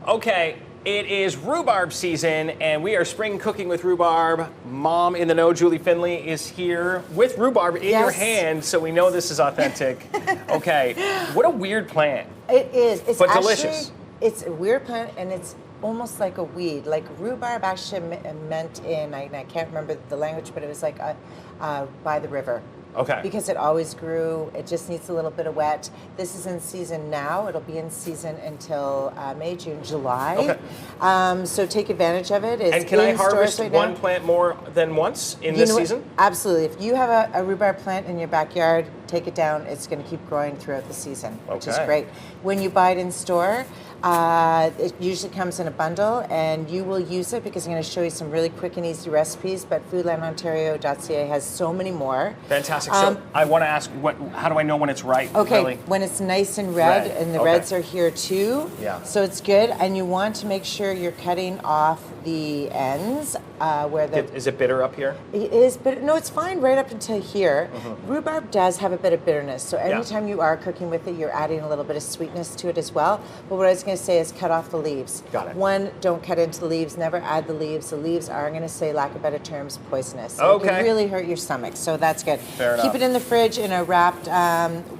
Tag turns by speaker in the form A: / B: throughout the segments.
A: Okay, it is rhubarb season, and we are spring cooking with rhubarb. Mom in the know, Julie Finley, is here with rhubarb in your hand, so we know this is authentic. Okay, what a weird plant.
B: It is. It's
A: but
B: actually,
A: delicious.
B: It's a weird plant, and it's almost like a weed. Like rhubarb actually meant in, I can't remember the language, but it was like by the river.
A: Okay.
B: Because it always grew. It just needs a little bit of wet. This is in season now. It'll be in season until May, June, July.
A: Okay.
B: So take advantage of it. It's
A: and can I harvest
B: right
A: one
B: now.
A: plant more than once in this season?
B: Absolutely. If you have a rhubarb plant in your backyard, take it down. It's going to keep growing throughout the season, which is great. When you buy it in store, it usually comes in a bundle, and you will use it because I'm going to show you some really quick and easy recipes, but foodlandontario.ca has so many more.
A: Fantastic. So I want to ask, how do I know when it's ripe?
B: Okay,
A: really?
B: when it's nice and red, and the reds are here too.
A: Yeah.
B: So it's good, and you want to make sure you're cutting off the ends where the...
A: Is it bitter up here?
B: It is, but no, it's fine right up until here. Rhubarb does have a bit of bitterness, so anytime you are cooking with it, you're adding a little bit of sweetness to it as well. But what I was going to say is cut off the leaves.
A: Got it.
B: One, don't cut into the leaves, never add the leaves. The leaves are, I'm going to say, lack of better terms, poisonous. So it can really hurt your stomach, so that's good.
A: Fair enough.
B: Keep it in the fridge in a wrapped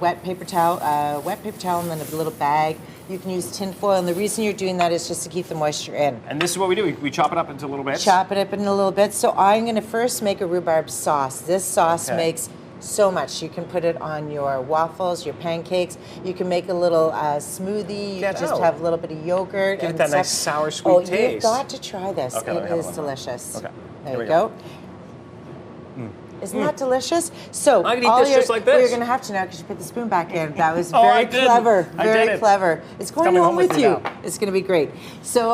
B: wet paper towel, and then a little bag. You can use tin foil, and the reason you're doing that is just to keep the moisture in.
A: And this is what we do. We chop it up into little bits.
B: Chop it up in a little bit. So I'm going to first make a rhubarb sauce. This sauce makes so much. You can put it on your waffles, your pancakes. You can make a little smoothie. You can just have a little bit of yogurt.
A: Give it that nice sour, sweet taste.
B: Oh, you've got to try this.
A: Okay,
B: it is delicious.
A: Okay.
B: There you go. Isn't that delicious? So
A: I can eat this just like this.
B: Well, you're going to have to now because you put the spoon back in. That was very clever. Very clever. It's going home with you. It's going to be great. So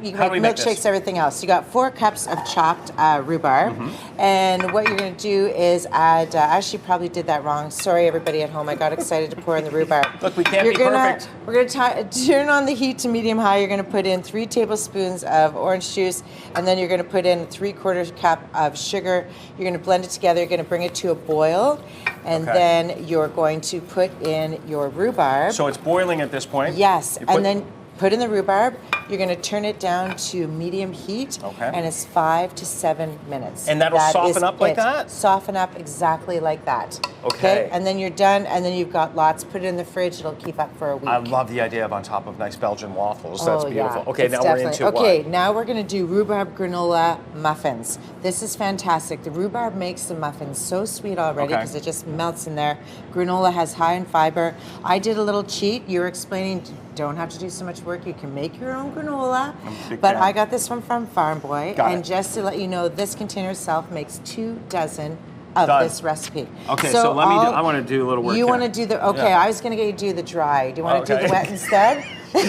B: you can make milkshakes, everything else. You got 4 cups of chopped rhubarb. And what you're going to do is add, I actually probably did that wrong. Sorry, everybody at home. I got excited to pour in the rhubarb.
A: Look, we can't be perfect.
B: We're going to turn on the heat to medium-high. You're going to put in 3 tablespoons of orange juice, and then you're going to put in 3/4 cup of sugar. You're going to blend it together. You're going to bring it to a boil, and then you're going to put in your rhubarb.
A: So it's boiling at this point?
B: Yes, and then put in the rhubarb. You're going to turn it down to medium heat, and it's 5 to 7 minutes.
A: And that'll soften up like that?
B: Soften up exactly like that.
A: Okay.
B: And then you're done, and then you've got lots. Put it in the fridge. It'll keep up for a week.
A: I love the idea of on top of nice Belgian waffles. That's beautiful.
B: Yeah,
A: okay, now we're into what?
B: Okay, now we're going to do rhubarb granola muffins. This is fantastic. The rhubarb makes the muffins so sweet already because it just melts in there. Granola has high in fiber. I did a little cheat. You were explaining don't have to do so much work. You can make your own granola. But I got this one from Farm Boy. And just to let you know, this container itself makes 2 dozen of this recipe.
A: Okay, so let me do, I want to do a little work
B: You want to do the, I was going to get you to do the dry. Do you want to do the wet instead?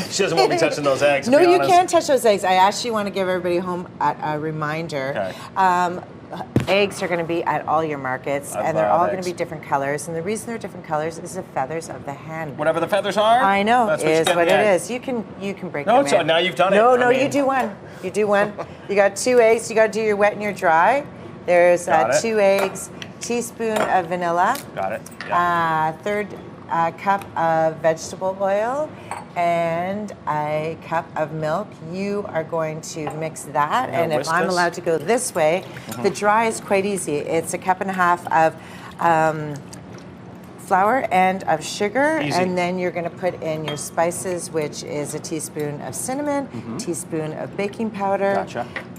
A: She doesn't want me touching those eggs.
B: No, you can't touch those eggs. I actually want to give everybody home a reminder. Eggs are going to be at all your markets, and they're all going to be different colors. And the reason they're different colors is the feathers of the hen.
A: Whatever the feathers are?
B: I know,
A: that's
B: is what it is. You can break them in.
A: Now you've done it.
B: No, you do one. You do one. You got 2 eggs. You got to do your wet and your dry. There's 2 eggs, teaspoon of vanilla.
A: Got it.
B: 1/3 cup of vegetable oil, and a cup of milk. You are going to mix that, and if I'm allowed to go this way, the dry is quite easy. It's 1.5 cups of flour and of sugar, and then you're going to put in your spices, which is a teaspoon of cinnamon, teaspoon of baking powder,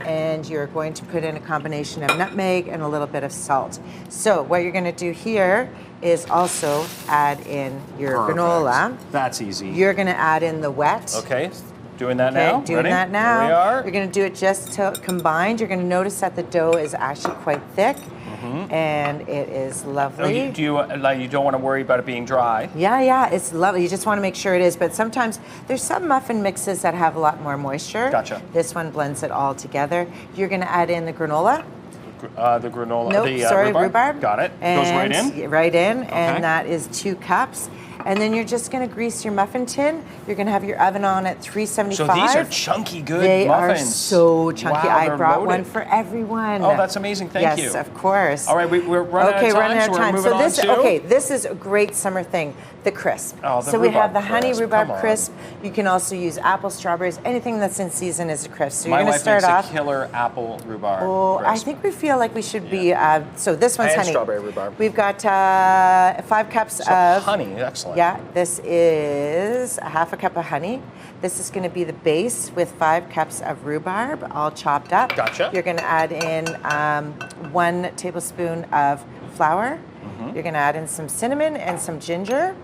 B: and you're going to put in a combination of nutmeg and a little bit of salt. So what you're going to do here is also add in your granola.
A: That's easy.
B: You're going to add in the wet.
A: Okay, doing that now.
B: Doing that now.
A: Here we are.
B: You're going to do it just till combined. You're going to notice that the dough is actually quite thick, and it is lovely.
A: You don't want to worry about it being dry?
B: Yeah, it's lovely. You just want to make sure it is. But sometimes there's some muffin mixes that have a lot more moisture.
A: Gotcha.
B: This one blends it all together. You're going to add in the granola.
A: The granola.
B: Nope,
A: the
B: rhubarb.
A: Got it.
B: And
A: goes right in?
B: Right in, and that is 2 cups. And then you're just going to grease your muffin tin. You're going to have your oven on at 375.
A: So these are chunky, good
B: they
A: muffins.
B: They are so chunky.
A: Wow,
B: I brought
A: loaded.
B: one for everyone.
A: Oh, that's amazing. Thank you.
B: Yes, of course.
A: All right, we're running out of time,
B: running out of time.
A: so we're moving on to...
B: Okay, this is a great summer thing, the crisp.
A: Oh, the
B: so we have
A: rhubarb
B: the honey
A: crisp.
B: rhubarb crisp. You can also use apple, strawberries, anything that's in season is a crisp. So you're
A: My
B: going to
A: wife
B: start
A: makes
B: off.
A: a killer apple rhubarb
B: I
A: crisp.
B: think we feel like we should be. So this one's
A: And
B: honey.
A: strawberry rhubarb.
B: We've got 5 cups of
A: honey. Excellent.
B: Yeah, this is a half a cup of honey. This is going to be the base with 5 cups of rhubarb, all chopped up.
A: Gotcha.
B: You're going to add in 1 tablespoon of flour. You're going to add in some cinnamon and some ginger.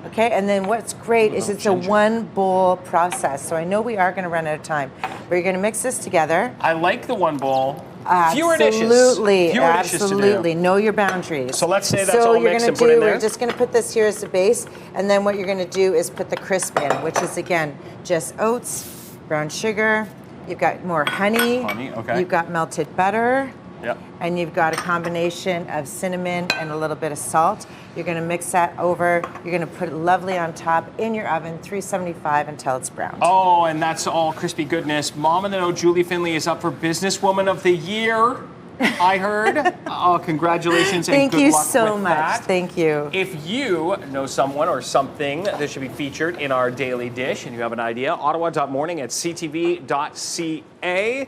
B: Okay, and then what's great is it's
A: ginger.
B: a 1 bowl process. So I know we are going to run out of time, but you're going to mix this together.
A: I like the 1 bowl. Fewer dishes.
B: Absolutely,
A: Fewer dishes to do.
B: absolutely. Know your boundaries.
A: So let's say that's all mixed and put in there.
B: We're just going to put this here as the base, and then what you're going to do is put the crisp in, which is again just oats, brown sugar. You've got more honey.
A: Honey, okay.
B: You've got melted butter.
A: Yep.
B: And you've got a combination of cinnamon and a little bit of salt. You're going to mix that over. You're going to put it lovely on top in your oven, 375 until it's browned.
A: Oh, and that's all crispy goodness. Mom in the Know, Julie Finley, is up for Businesswoman of the Year, I heard. Oh, congratulations and good luck with that.
B: Thank you so much. Thank you.
A: If you know someone or something that should be featured in our daily dish and you have an idea, ottawa.morning@ctv.ca.